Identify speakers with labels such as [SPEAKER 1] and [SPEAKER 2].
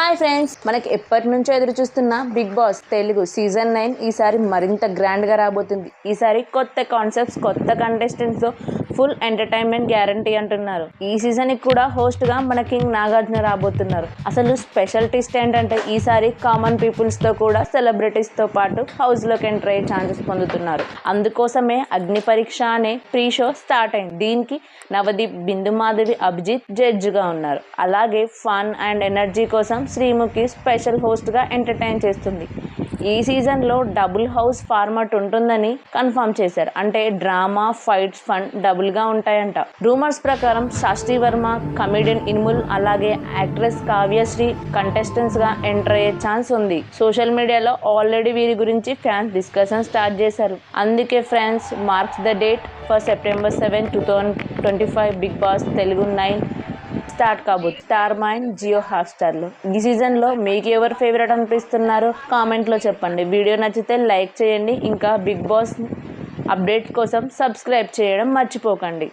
[SPEAKER 1] Hi friends, మనకి ఎప్పటి నుంచో ఎదురు చూస్తున్న బిగ్ బాస్ తెలుగు సీజన్ 9 ఈసారి మరింత గ్రాండ్గా రాబోతుంది. ఈసారి కొత్త కాన్సెప్ట్స్, కొత్త కంటెస్టెంట్స్తో ఫుల్ ఎంటర్టైన్మెంట్ గ్యారంటీ అంటున్నారు. ఈ సీజన్కి కూడా హోస్ట్గా మన కింగ్ నాగార్జున రాబోతున్నారు. అసలు స్పెషల్ ట్విస్ట్ ఏంటంటే ఈసారి కామన్ పీపుల్స్తో కూడా సెలబ్రిటీస్తో పాటు హౌస్లోకి ఎంటర్ అయ్యే ఛాన్సెస్ పొందుతున్నారు. అందుకోసమే అగ్ని పరీక్ష అనే ప్రీ షో స్టార్ట్ అయింది. దీనికి నవదీప్, బిందు మాధవి, అభిజిత్ జడ్జిగా ఉన్నారు. అలాగే ఫన్ అండ్ ఎనర్జీ కోసం శ్రీముఖి స్పెషల్ హోస్ట్గా ఎంటర్టైన్ చేస్తుంది. ఈ సీజన్లో డబుల్ హౌస్ ఫార్మాట్ ఉంటుందని కన్ఫర్మ్ చేశారు. అంటే డ్రామా, ఫైట్స్, ఫన్ డబుల్గా ఉంటాయంట. రూమర్స్ ప్రకారం శాస్త్రి వర్మ, కమెడియన్ ఇన్ముల్, అలాగే యాక్ట్రెస్ కావ్యశ్రీ కంటెస్టెంట్స్గా ఎంటర్ అయ్యే ఛాన్స్ ఉంది. సోషల్ మీడియాలో ఆల్రెడీ వీరి గురించి ఫ్యాన్స్ డిస్కషన్ స్టార్ట్ చేశారు. అందుకే friends, marks the date for September 7, 2025 Bigg Boss Telugu 9 start కాబోతుంది. స్టార్ మైన్ జియో హాట్స్టార్లో. ఈ సీజన్లో మీకు ఎవరు ఫేవరెట్ అనిపిస్తున్నారో కామెంట్లో చెప్పండి. వీడియో నచ్చితే లైక్ చేయండి. ఇంకా బిగ్ బాస్ అప్డేట్ కోసం సబ్స్క్రైబ్ చేయడం మర్చిపోకండి.